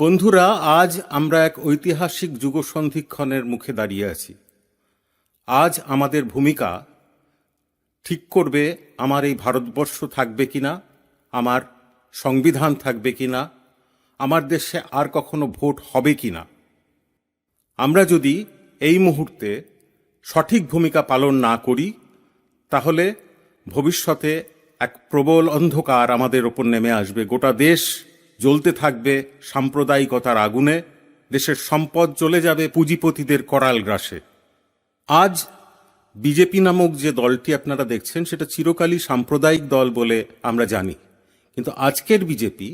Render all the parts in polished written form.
বন্ধুরা, আজ আমরা এক ঐতিহাসিক যুগসন্ধিক্ষণের মুখে দাঁড়িয়ে আছি। আজ আমাদের ভূমিকা ঠিক করবে আমার এই ভারতবর্ষ থাকবে কিনা, আমার সংবিধান থাকবে কিনা, আমার দেশে আর কখনো ভোট হবে কিনা। আমরা যদি এই মুহূর্তে সঠিক ভূমিকা পালন না করি, তাহলে ভবিষ্যতে এক প্রবল অন্ধকার আমাদের ওপর নেমে আসবে। গোটা দেশ জ্বলতে থাকবে সাম্প্রদায়িকতার আগুনে, দেশের সম্পদ চলে যাবে পুঁজিপতিদের করাল গ্রাসে। আজ বিজেপি নামক যে দলটি আপনারা দেখছেন, সেটা চিরকালই সাম্প্রদায়িক দল বলে আমরা জানি। কিন্তু আজকের বিজেপি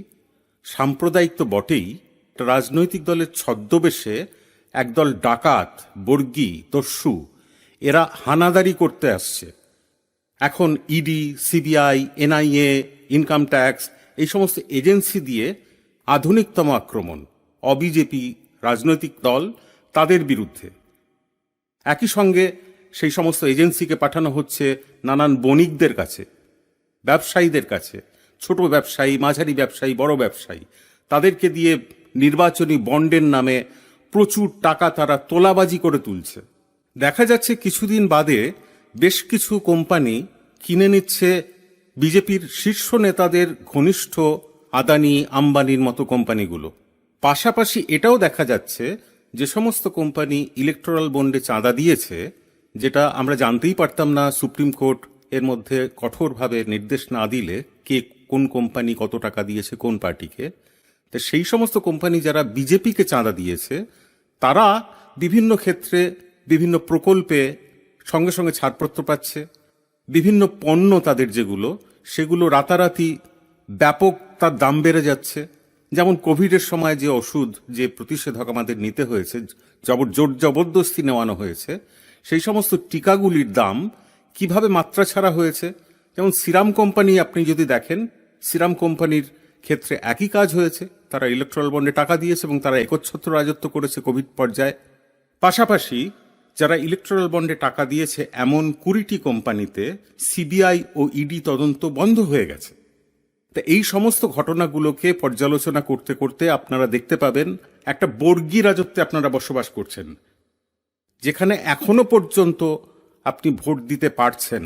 সাম্প্রদায়িক তো বটেই, রাজনৈতিক দলের ছদ্মবেশে একদল ডাকাত, বর্গী, দস্যু, এরা হানাদারি করতে আসছে। এখন ED, CBI, NIA, income tax, এই সমস্ত এজেন্সি দিয়ে আধুনিকতম আক্রমণ অবিজেপি রাজনৈতিক দল তাদের বিরুদ্ধে। একই সঙ্গে সেই সমস্ত এজেন্সিকে পাঠানো হচ্ছে নানান বণিকদের কাছে, ব্যবসায়ীদের কাছে, ছোট ব্যবসায়ী, মাঝারি ব্যবসায়ী, বড় ব্যবসায়ী, তাদেরকে দিয়ে নির্বাচনী বন্ডের নামে প্রচুর টাকা তারা তোলাবাজি করে তুলছে। দেখা যাচ্ছে কিছুদিন বাদে বেশ কিছু কোম্পানি কিনে নিচ্ছে বিজেপির শীর্ষ নেতাদের ঘনিষ্ঠ আদানি, আম্বানির মতো কোম্পানিগুলো। পাশাপাশি এটাও দেখা যাচ্ছে যে সমস্ত কোম্পানি ইলেকটোরাল বন্ডে চাঁদা দিয়েছে, যেটা আমরা জানতেই পারতাম না সুপ্রিম কোর্ট এর মধ্যে কঠোরভাবে নির্দেশ না দিলে কে কোন কোম্পানি কত টাকা দিয়েছে কোন পার্টিকে। তো সেই সমস্ত কোম্পানি যারা বিজেপিকে চাঁদা দিয়েছে, তারা বিভিন্ন ক্ষেত্রে বিভিন্ন প্রকল্পে সঙ্গে সঙ্গে ছাড়পত্র পাচ্ছে। বিভিন্ন পণ্য তাদের যেগুলো, সেগুলো রাতারাতি ব্যাপক তার দাম বেড়ে যাচ্ছে। যেমন কোভিডের সময় যে ওষুধ, যে প্রতিষেধক আমাদের নিতে হয়েছে, জোর জবরদস্তি নেওয়ানো হয়েছে, সেই সমস্ত টিকাগুলির দাম কিভাবে মাত্রা ছাড়া হয়েছে। যেমন সিরাম কোম্পানি আপনি যদি দেখেন, সিরাম কোম্পানির ক্ষেত্রে একই কাজ হয়েছে। তারা ইলেকট্রাল বন্ডে টাকা দিয়েছে এবং তারা একচ্ছত্র রাজত্ব করেছে কোভিড পর্যায়ে। পাশাপাশি যারা ইলেকট্রাল বন্ডে টাকা দিয়েছে এমন 20টি কোম্পানিতে সিবিআই ও ইডি তদন্ত বন্ধ হয়ে গেছে। তা এই সমস্ত ঘটনাগুলোকে পর্যালোচনা করতে করতে আপনারা দেখতে পাবেন একটা বর্গী রাজত্বে আপনারা বসবাস করছেন, যেখানে এখনো পর্যন্ত আপনি ভোট দিতে পারছেন।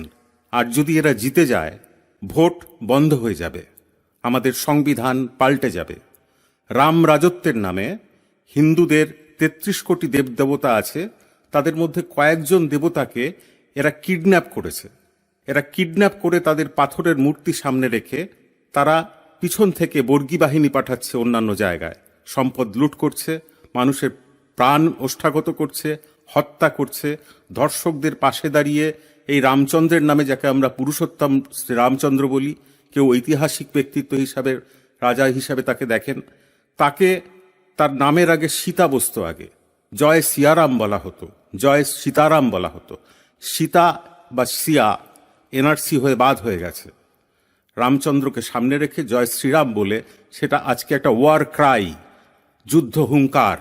আর যদি এরা জিতে যায়, ভোট বন্ধ হয়ে যাবে, আমাদের সংবিধান পাল্টে যাবে। রাম রাজত্বের নামে হিন্দুদের 33 কোটি দেবদেবতা আছে, তাদের মধ্যে কয়েকজন দেবতাকে এরা কিডন্যাপ করেছে। এরা কিডন্যাপ করে তাদের পাথরের মূর্তি সামনে রেখে তারা পিছন থেকে বর্গী বাহিনী পাঠাচ্ছে অন্যান্য জায়গায়, সম্পদ লুট করছে, মানুষের প্রাণ ওষ্ঠাগত করছে, হত্যা করছে। ধর্ষকদের পাশে দাঁড়িয়ে এই রামচন্দ্রের নামে, যাকে আমরা পুরুষোত্তম শ্রী রামচন্দ্র বলি, কেউ ঐতিহাসিক ব্যক্তিত্ব হিসাবে, রাজা হিসাবে তাকে দেখেন, তাকে তার নামের আগে সীতা বসত। আগে জয় সিয়ারাম বলা হতো, জয় সীতারাম বলা হতো। সীতা বা সিয়া এনআরসি হয়ে বাদ হয়ে গেছে। রামচন্দ্রকে সামনে রেখে জয় শ্রীরাম বলে সেটা আজকে একটা ওয়ার ক্রাই, যুদ্ধ হুঙ্কার।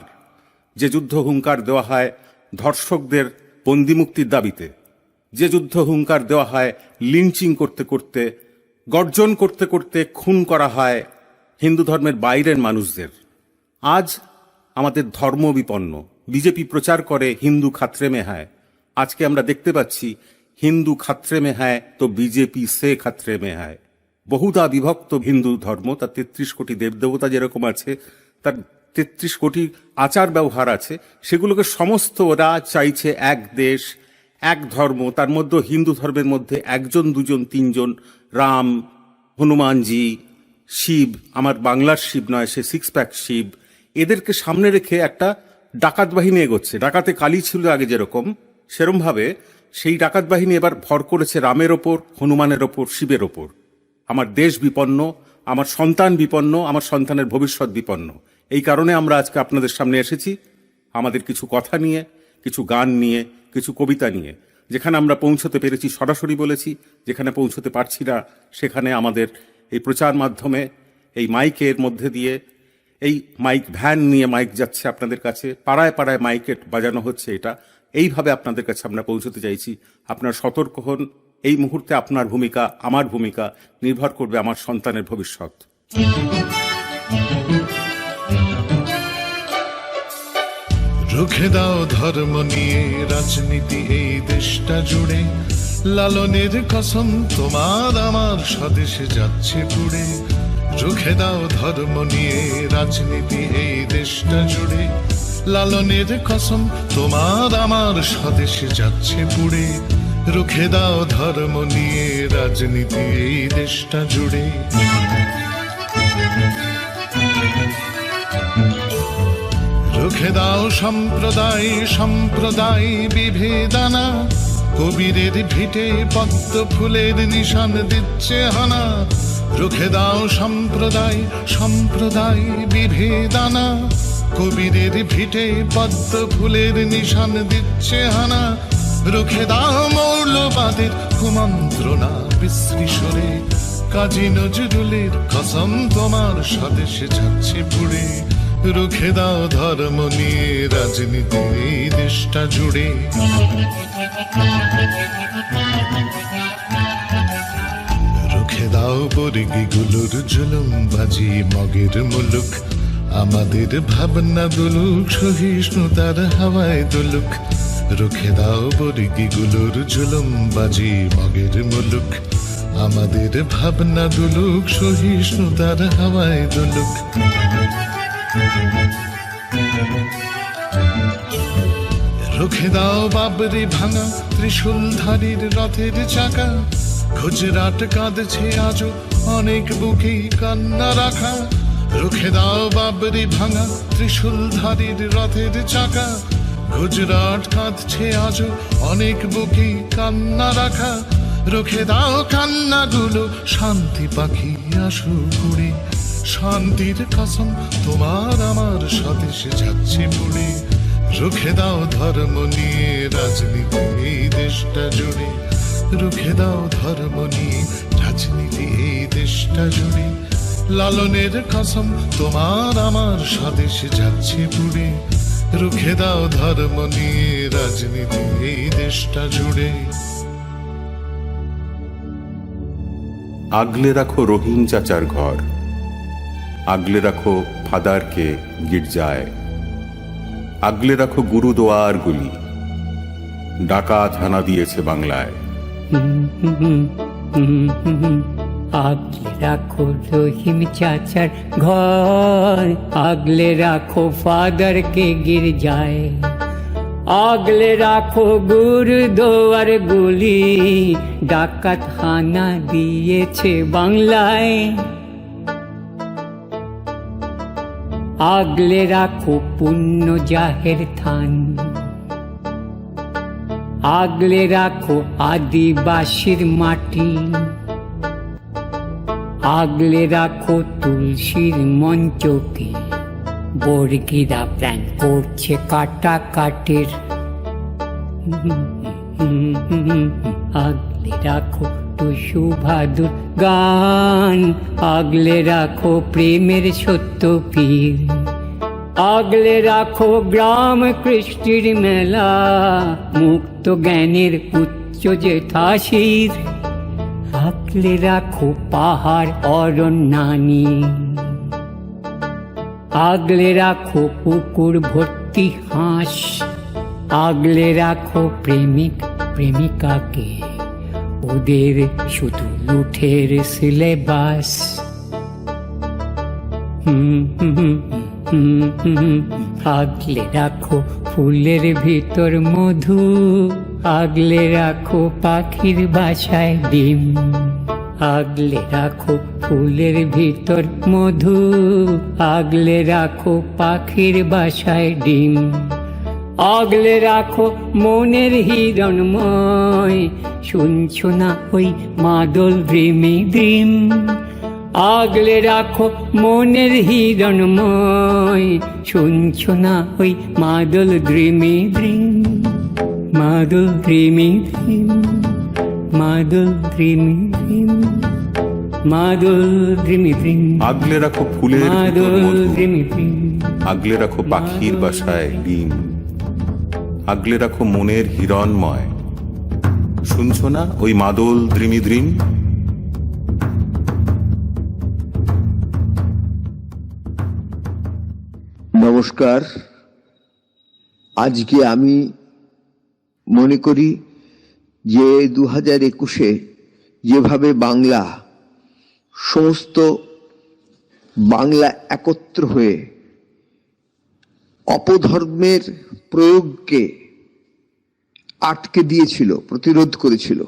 যে যুদ্ধ হুঙ্কার দেওয়া হয় ধর্ষকদের বন্দিমুক্তির দাবিতে, যে যুদ্ধ হুঙ্কার দেওয়া হয় লিঞ্চিং করতে করতে, গর্জন করতে করতে খুন করা হয় হিন্দু ধর্মের বাইরের মানুষদের। আজ আমাদের ধর্ম বিপন্ন। বিজেপি প্রচার করে হিন্দু খাত্রে মে হ্যায়। আজকে আমরা দেখতে পাচ্ছি হিন্দু খাত্রে মে হ্যায় তো বিজেপি সে খাত্রে মে হ্যায়। বহুদা বিভক্ত হিন্দু ধর্ম, তার 33 কোটি দেবদেবতা যেরকম আছে, তার 33 কোটি আচার ব্যবহার আছে, সেগুলোকে সমস্ত ওরা চাইছে এক দেশ, এক ধর্ম। তার মধ্যে হিন্দু ধর্মের মধ্যে একজন, দুজন, তিনজন, রাম, হনুমানজি, শিব, আমার বাংলার শিব নয়, সে 6 প্যাক শিব, এদেরকে সামনে রেখে একটা ডাকাত বাহিনী এগোচ্ছে। ডাকাতে কালী ছিল আগে যেরকম, সেরমভাবে সেই ডাকাত বাহিনী এবার ভর করেছে রামের ওপর, হনুমানের ওপর, শিবের ওপর। আমার দেশ বিপন্ন, আমার সন্তান বিপন্ন, আমার সন্তানের ভবিষ্যৎ বিপন্ন। এই কারণে আমরা আজকে আপনাদের সামনে এসেছি, আমাদের কিছু কথা নিয়ে, কিছু গান নিয়ে, কিছু কবিতা নিয়ে। যেখানে আমরা পৌঁছতে পেরেছি সরাসরি বলেছি, যেখানে পৌঁছতে পারছি না সেখানে আমাদের এই প্রচার মাধ্যমে, এই মাইকের মধ্যে দিয়ে, এই মাইক ভ্যান নিয়ে মাইক যাচ্ছে আপনাদের কাছে, পাড়ায় পাড়ায় মাইকে বাজানো হচ্ছে। এটা এইভাবে আপনাদের কাছে আমরা পৌঁছতে চাইছি। আপনার সতর্ক হন। এই মুহূর্তে আপনার ভূমিকা, আমার ভূমিকা নির্ভর করবে আমার সন্তানের ভবিষ্যৎ। রুখে দাও ধর্ম নিয়ে রাজনীতি এই দেশটা জুড়ে, লালনের কসম তোমার আমার স্বদেশে যাচ্ছে পুড়ে। রুখে দাও ধর্ম নিয়ে রাজনীতি এই দেশটা জুড়ে, লালনের কসম তোমার আমার স্বদেশে যাচ্ছে পুড়ে। রুখে দাও ধর্ম নিয়ে রাজনীতি এই দেশটা জুড়ে। রুখে দাও সম্প্রদায় সম্প্রদায় বিভেদানা, কবিরের ভিটে পদ্ম ফুলের নিশান দিচ্ছে হানা। রুখে দাও সম্প্রদায় সম্প্রদায় বিভেদানা, কবিরের ভিটে পদ্ম ফুলের নিশান দিচ্ছে হানা। রুখে দাও মৌলবাদের কুমন্ত্রণা বিশ্রীসরে, কাজী নজরুলের কসম তোমার স্বদেশে যাচ্ছে পুড়ে। রুখে দাও ধর্ম নিয়ে রাজনীতি এই দেশটা জুড়ে। রুখে দাও বর্গীগুলোর জুলুমবাজি মগের মুলুক, আমাদের ভাবনা দুলুক সহিষ্ণুতার হাওয়ায় দুলুক। রুখে দাও বর্গীগুলোর জুলুমবাজি মগের মুলুক, আমাদের ভাবনা দুলুক সহিষ্ণুতার হাওয়ায় দুলুক। রুখে দাও বাবরি ভাঙা ত্রিশূলধারীর রথের চাকা, গুজরাট কাঁদছে আজও অনেক বুকে কান্না রাখা। রুখে দাও বাবরি ভাঙা ত্রিশূলধারীর রথের চাকা, গুজরাট কাঁদছে আজও অনেক বুকে কান্না রাখা। রুখে দাও কান্নাগুলো শান্তি পাখি আসু উড়ে, শান্তির কসম তোমার আমার স্বদেশে যাচ্ছে পুড়ে। রুখে দাও ধর্ম নিয়ে রাজনীতি এই দেশটা জুড়ে, রুখে দাও ধর্ম নিয়ে রাজনীতি এই দেশটা জুড়ে। লালনের কসম তোমার আমার স্বদেশে যাচ্ছে পুড়ে। রুখে দাও ধর্ম নিয়ে রাজনীতি এই দেশটা জুড়ে। আগলে রাখো রহিম চাচার ঘর, আগলে রাখো ফাদারকে গির্জায়, আগলে রাখো গুরুদোয়ারগুলি, ডাকাত হানা দিয়েছে বাংলায়। আগলে রাখো রহিম চাচার ঘর, আগলে রাখো ফাদারকে গির্জায়, আগলে রাখো গুরুদোয়ার গুলি, ডাকাত হানা দিয়েছে বাংলায়। আগলে রাখো পুণ্য জাহের থান, আগলে রাখো আদিবাসীর মাটি, আগলে রাখো তুলসীর মঞ্চকে, বর্গীরা প্ল্যান করছে কাটাকাটির। আগলে রাখো টুসু ভাদুর গান, আগলে রাখো প্রেমের সত্য পীর, আগলে রাখো গ্রাম কৃষ্টির মেলা, মুক্ত জ্ঞানের উচ্চ জেঠাশির, আগলে রাখো পাহাড় অরণ্যানি, আগলে রাখো পুকুর ভর্তি হাঁস, আগলে রাখো প্রেমিক প্রেমিকাকে, ওদের শুধু লুঠের সিলেবাস। আগলে রাখো ফুলের ভিতর মধু, আগলে রাখো পাখির বাসায় ডিম, আগলে রাখো ফুলের ভিতর মধু, আগলে রাখো পাখির বাসায় ডিম, আগলে রাখো মনের হিরণময়, শুনছো না ওই মাদল ড্রিমি ড্রিম। আগলে রাখো মনের হিরণময়, শুনছো না ওই মাদল ড্রিমি ড্রিম, মাদল ড্রিমি ড্রিম, মাদল ড্রিমি ড্রিম, মাদল ড্রিমি ড্রিম। আগলে রাখো ফুলের ভিতর মাদল মধু, ড্রিমি ড্রিম, আগলে রাখো পাখির বাসায় ডিম, আগলে রাখো মনের হিরণময়, শুনছো না ওই মাদল দ্রিমি দ্রিম। নমস্কার, আজকে আমি মনে করি যে 2021-এ যেভাবে সমস্ত বাংলা একত্র হয়ে অপধর্মের প্রয়োগকে আটকে দিয়েছিল, প্রতিরোধ করেছিল,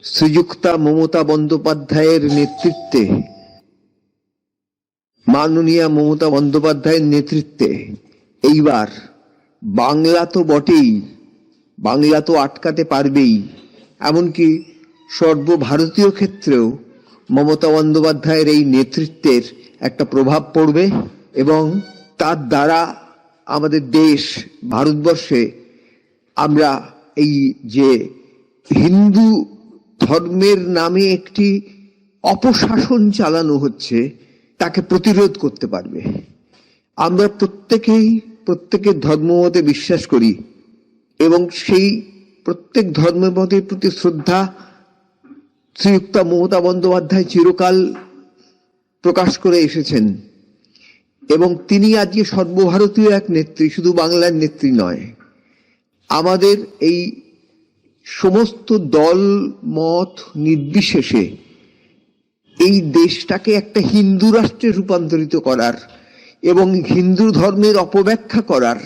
শ্রীযুক্তা মমতা বন্দ্যোপাধ্যায়ের নেতৃত্বে, মাননীয়া মমতা বন্দ্যোপাধ্যায়ের নেতৃত্বে এইবার বাংলা তো বটেই, বাংলা তো আটকাতে পারবেই, এমনকি সর্বভারতীয় ক্ষেত্রেও মমতা বন্দ্যোপাধ্যায়ের এই নেতৃত্বের একটা প্রভাব পড়বে এবং তার দ্বারা আমাদের দেশ ভারতবর্ষে আমরা এই যে হিন্দু ধর্মের নামে একটি অপশাসন চালানো হচ্ছে তাকে প্রতিরোধ করতে পারবে। আমরা প্রত্যেকের ধর্মমতে বিশ্বাস করি এবং সেই প্রত্যেক ধর্মমতের প্রতি শ্রদ্ধা শ্রীযুক্তা মমতা বন্দ্যোপাধ্যায় চিরকাল প্রকাশ করে এসেছেন এবং তিনি আজকে সর্বভারতীয় এক নেত্রী, শুধু বাংলার নেত্রী নয়। আমাদের এই সমস্ত দল মত নির্বিশেষে এই দেশটাকে একটা হিন্দু রাষ্ট্রে রূপান্তরিত করার এবং হিন্দু ধর্মের অপব্যাখ্যা করার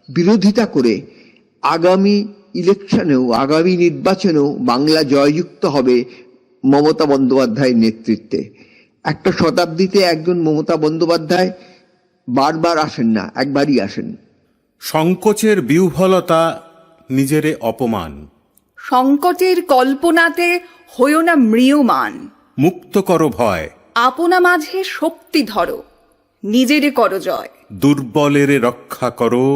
বিরোধিতা করে আগামী ইলেকশনেও, আগামী নির্বাচনেও বাংলা জয়যুক্ত হবে মমতা বন্দ্যোপাধ্যায়ের নেতৃত্বে। একটা শতাব্দীতে একজন মমতা বন্দ্যোপাধ্যায় বারবার আসেন না, একবারই আসেন। সংকোচের বিহ্বলতা নিজেরে অপমান, সংকটের কল্পনাতে হইও না ম্রিয়মান, মুক্ত করো ভয়, আপনা মাঝে শক্তি ধরো, নিজেরে করো জয়, দুর্বলেরে রক্ষা করো,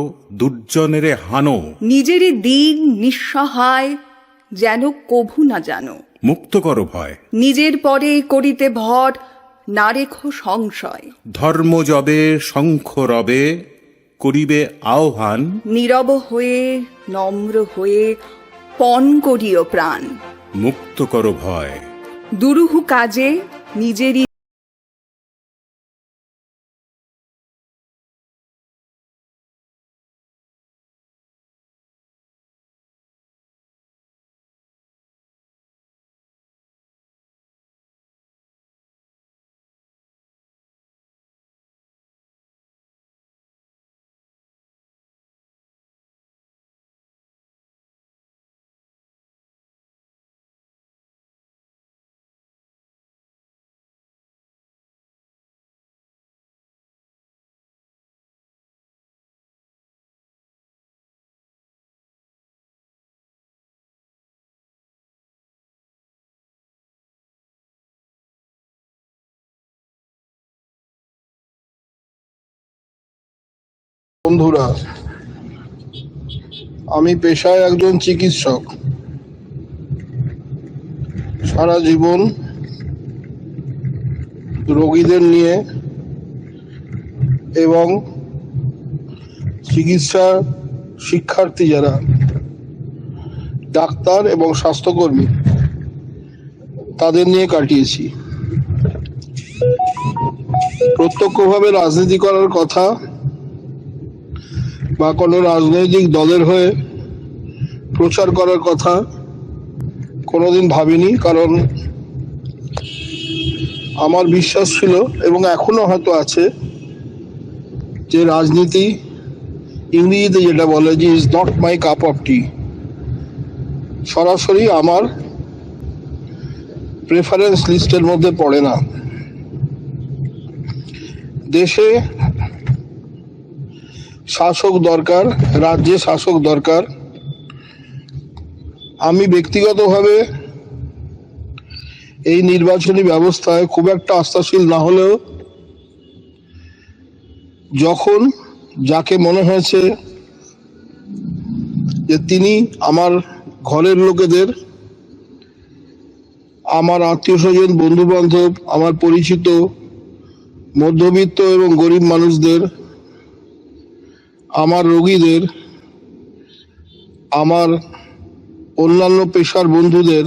দুর্জনেরে হানো, নিজেরে দিন নিঃসহায় যেন কভু না জানো, মুক্ত করো ভয়, নিজের পরে করিতে ভর না রেখো সংশয়, ধর্ম যবে শঙ্খ রবে করিবে আহ্বান, নীরব হয়ে নম্র হয়ে পণ করিও প্রাণ, মুক্ত করো ভয়। দুরূহ কাজে নিজেরই বন্ধুরা, আমি পেশায় একজন চিকিৎসক। সারা জীবন রোগীদের নিয়ে এবং চিকিৎসা শিক্ষার্থী যারা ডাক্তার এবং স্বাস্থ্যকর্মী তাদের নিয়ে কাটিয়েছি। প্রত্যক্ষভাবে রাজনীতি করার কথা বা কোনো রাজনৈতিক দলের হয়ে প্রচার করার কথা কোনোদিন ভাবিনি, কারণ আমার বিশ্বাস ছিল এবং এখনো হয়তো আছে যে রাজনীতি ইংরেজিতে যেটা বলে যে is not my cup of tea, সরাসরি আমার প্রেফারেন্স লিস্টের মধ্যে পড়ে না। দেশে শাসক দরকার, রাজ্যে শাসক দরকার। আমি ব্যক্তিগতভাবে এই নির্বাচনী ব্যবস্থায় খুব একটা আস্থাশীল না হলেও যখন যাকে মনে হয়েছে যে তিনি আমার ঘরের লোকেদের, আমার আত্মীয় স্বজন, বন্ধু বান্ধব, আমার পরিচিত মধ্যবিত্ত এবং গরিব মানুষদের, আমার রোগীদের, আমার অন্যান্য পেশার বন্ধুদের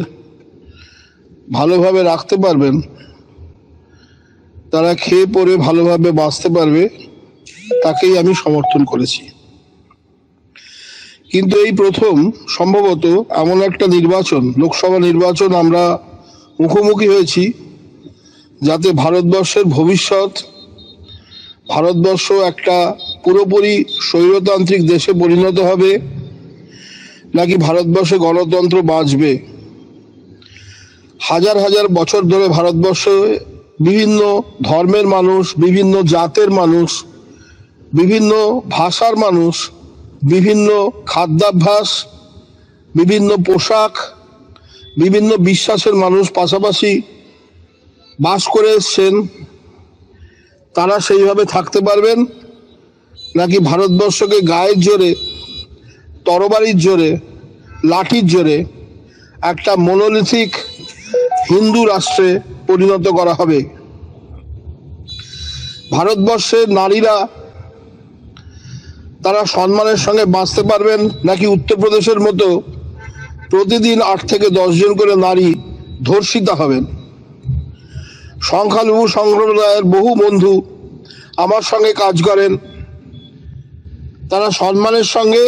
ভালোভাবে রাখতে পারবেন, তারা খেয়ে পরে ভালোভাবে বাঁচতে পারবে, তাকেই আমি সমর্থন করেছি। কিন্তু এই প্রথম সম্ভবত এমন একটা নির্বাচন, লোকসভা নির্বাচন আমরা মুখোমুখি হয়েছি, যাতে ভারতবর্ষের ভবিষ্যৎ, ভারতবর্ষ একটা পুরোপুরি স্বৈরতান্ত্রিক দেশে পরিণত হবে নাকি ভারতবর্ষে গণতন্ত্র বাঁচবে। হাজার হাজার বছর ধরে ভারতবর্ষে বিভিন্ন ধর্মের মানুষ, বিভিন্ন জাতের মানুষ, বিভিন্ন ভাষার মানুষ, বিভিন্ন খাদ্যাভ্যাস, বিভিন্ন পোশাক, বিভিন্ন বিশ্বাসের মানুষ পাশাপাশি বাস করে এসছেন। তারা সেইভাবে থাকতে পারবেন নাকি ভারতবর্ষকে গায়ের জোরে, তরবারির জোরে, লাঠির জোরে একটা মনোলিথিক হিন্দু রাষ্ট্রে পরিণত করা হবে। ভারতবর্ষের নারীরা তারা সম্মানের সঙ্গে বাঁচতে পারবেন নাকি উত্তরপ্রদেশের মতো প্রতিদিন 8 থেকে 10 জন করে নারী ধর্ষিতা হবেন। সংখ্যালঘু সম্প্রদায়ের বহু বন্ধু আমার সঙ্গে কাজ করেন, তারা সম্মানের সঙ্গে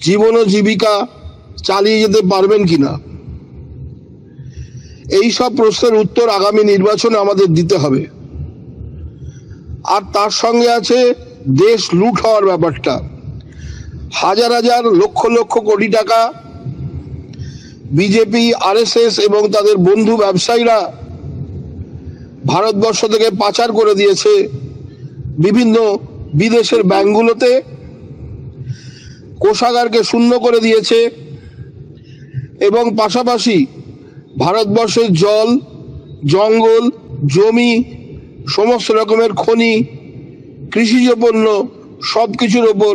জীবন ও জীবিকা চালিয়ে যেতে পারবেন কিনা, এই সব প্রশ্নের উত্তর আগামী নির্বাচনে আমাদের দিতে হবে। আর তার সঙ্গে আছে দেশ লুট হওয়ার ব্যাপারটা। হাজার হাজার লক্ষ লক্ষ কোটি টাকা বিজেপি, আরএসএস এবং তাদের বন্ধু ব্যবসায়ীরা ভারতবর্ষ থেকে পাচার করে দিয়েছে বিভিন্ন বিদেশের ব্যাংকগুলোতে, কোষাগারকে শূন্য করে দিয়েছে এবং পাশাপাশি ভারতবর্ষের জল, জঙ্গল, জমি, সমস্ত রকমের খনি, কৃষিজ পণ্য সব কিছুর ওপর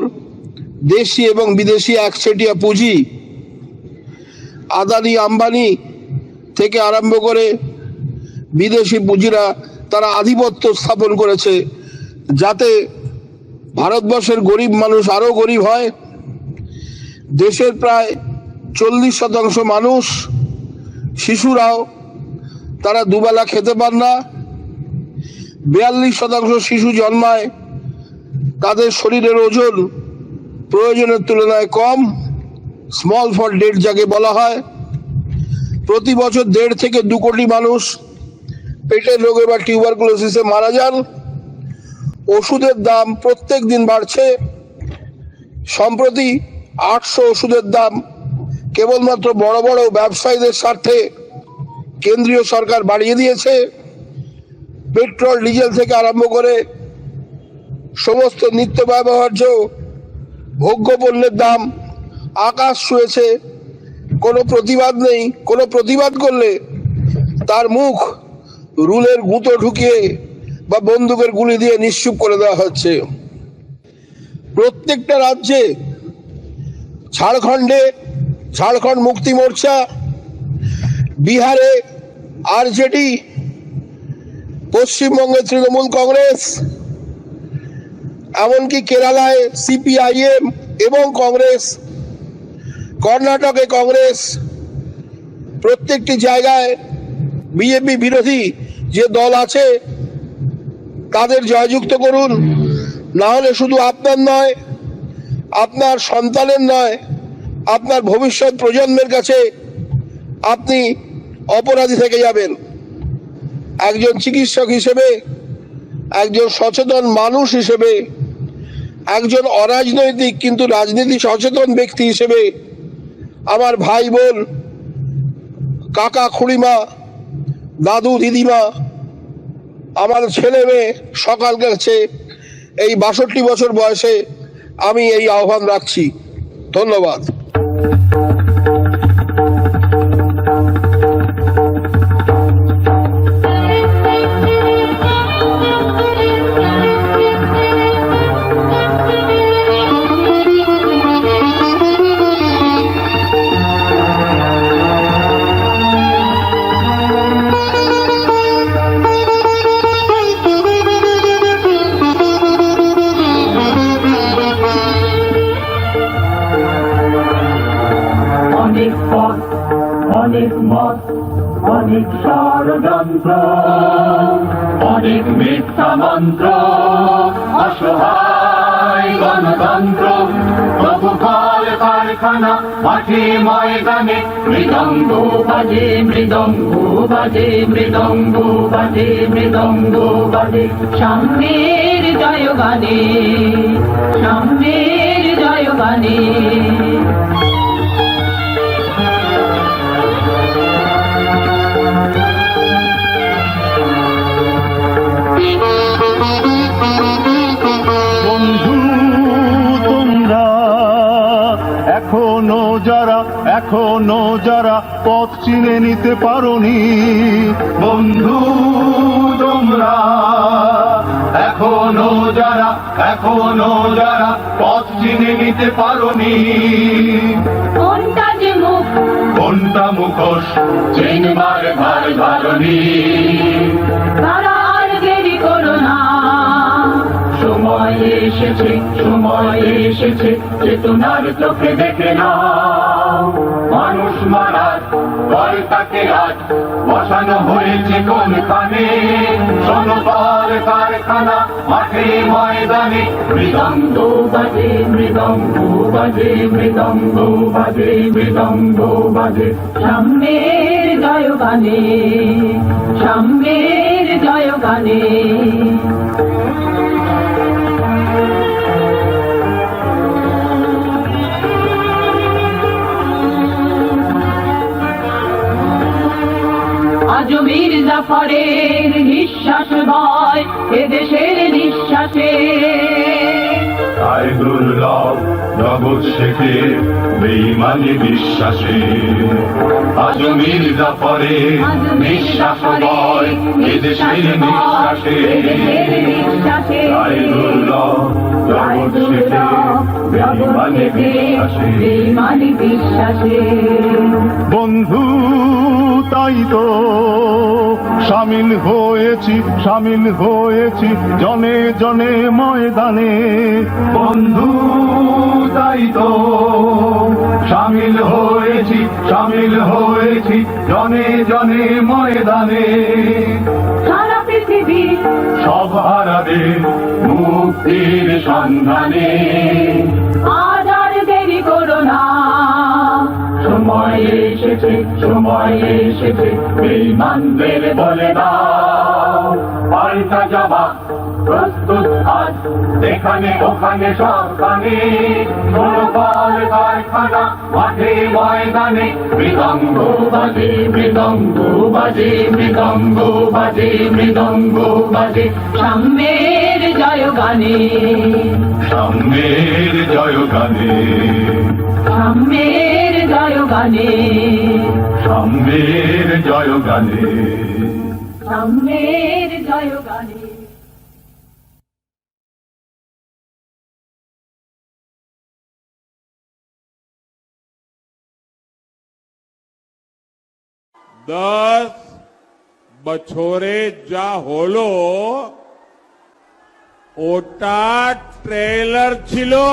দেশি এবং বিদেশি একচেটিয়া পুঁজি, আদানি আম্বানি থেকে আরম্ভ করে বিদেশি পুঁজিরা তারা আধিপত্য স্থাপন করেছে, যাতে ভারতবর্ষের গরিব মানুষ আরো গরিব হয়। দেশের প্রায় 40% মানুষ, শিশুরাও তারা দুবেলা খেতে পান না। 42% শিশু জন্মায়, তাদের শরীরের ওজন প্রয়োজনের তুলনায় কম, স্মল ফর ডেড যাকে বলা হয়। প্রতি বছর 1.5 থেকে 2 কোটি মানুষ পেটের রোগে বা টিউবারকুলোসিসে মারা যান। ওষুধের দাম প্রত্যেক দিন বাড়ছে। সম্প্রতি 800 ওষুধের দাম কেবলমাত্র বড় বড় ব্যবসায়ীদের স্বার্থে কেন্দ্রীয় সরকার বাড়িয়ে দিয়েছে। পেট্রোল, ডিজেল থেকে আরম্ভ করে সমস্ত নিত্য ব্যবহার্য ভোগ্য পণ্যের দাম আকাশ ছুঁয়েছে। কোনো প্রতিবাদ নেই। কোনো প্রতিবাদ করলে তার মুখ রুলের গুঁতো ঢুকিয়ে বা বন্দুকের গুলি দিয়ে নিশ্চুপ করে দেওয়া হচ্ছে। প্রত্যেকটা রাজ্যে, ঝাড়খণ্ডে ঝাড়খণ্ড মুক্তি মোর্চা, বিহারে আরজেডি, পশ্চিমবঙ্গে তৃণমূল কংগ্রেস, এমনকি কেরালায় সিপিআইএম এবং কংগ্রেস, কর্ণাটকে কংগ্রেস, প্রত্যেকটি জায়গায় বিজেপি বিরোধী যে দল আছে তাদের জয়যুক্ত করুন। না হলে শুধু আপনার নয়, আপনার সন্তানের নয়, আপনার ভবিষ্যৎ প্রজন্মের কাছে আপনি অপরাধী থেকে যাবেন। একজন চিকিৎসক হিসেবে, একজন সচেতন মানুষ হিসেবে, একজন অরাজনৈতিক কিন্তু রাজনীতি সচেতন ব্যক্তি হিসেবে, আমার ভাই বোন, কাকা খুড়িমা, দাদু দিদিমা, আমার ছেলে মেয়ে সকাল কাছে এই 62 বছর বয়সে আমি এই আহ্বান রাখছি। ধন্যবাদ। অনেক পথ, অনেক মত, অনেক ষড়যন্ত্র, অনেক মিথ্যা মন্ত্র, অসহায় গণতন্ত্র তবু ফল কারখানা মাঠে ময়দানে মৃদঙ্গ বাজে মৃদঙ্গ বাজে মৃদঙ্গ বাজে মৃদঙ্গ বাজে সাম্যের জয়গানে সাম্যের জয়গানে বন্ধু তোমরা এখনো যারা পথ চিনে নিতে পারোনি, বন্ধু তোমরা এখনো যারা পথ চিনে নিতে পারোনি, কোনটা যে মুখ কোনটা মুখোশ চিনবার ভার ভারনি, তারা আর দেরি করো না সময় এসেছে চেতনার চোখে দেখে না মানুষ মারার কলকাকে আজ বসানো হয়েছে কোনখানে জনতার কারখানা মাঠে ময়দানে মৃদঙ্গ বাজে মৃদঙ্গ বাজে মৃদঙ্গ বাজে মৃদঙ্গ বাজে সাম্যের জয়গানে সাম্যের জয়গানে আজ মীর জাফরের নিঃশ্বাস বয় এদেশের নিঃশ্বাসে তাই দুর্লভ জগৎ শেখে বেঈমানি বিশ্বাসে, আজ মীর জাফরের নিঃশ্বাস বয় এদেশের নিঃশ্বাসে, তাই দুর্লভ জগৎ শেখে বেঈমানি বিশ্বাসে। বন্ধু তাই তো সামিল হয়েছি জনে জনে ময়দানে, বন্ধু তাই তো সামিল হয়েছি জনে জনে ময়দানে, সারা পৃথিবী সব হারাবে মুক্তির সন্ধানে, আজ আর দেরি করো না সময় এসেছে বেঈমানদের বলে দাও পাল্টা জবাব প্রস্তুত আজ এখানে ওখানে সবখানে জনতার কারখানা মাঠে ময়দানে মৃদঙ্গ বাজে মৃদঙ্গ বাজে মৃদঙ্গ বাজে মৃদঙ্গ বাজে সাম্যের জয়গানে সাম্যের জয়গানে সাম্যের জয়গানে সাম্যের জয়গানে সাম্যের জয়গানে। दस बछोरे जा होलो ओटा ट्रेलर छिलो।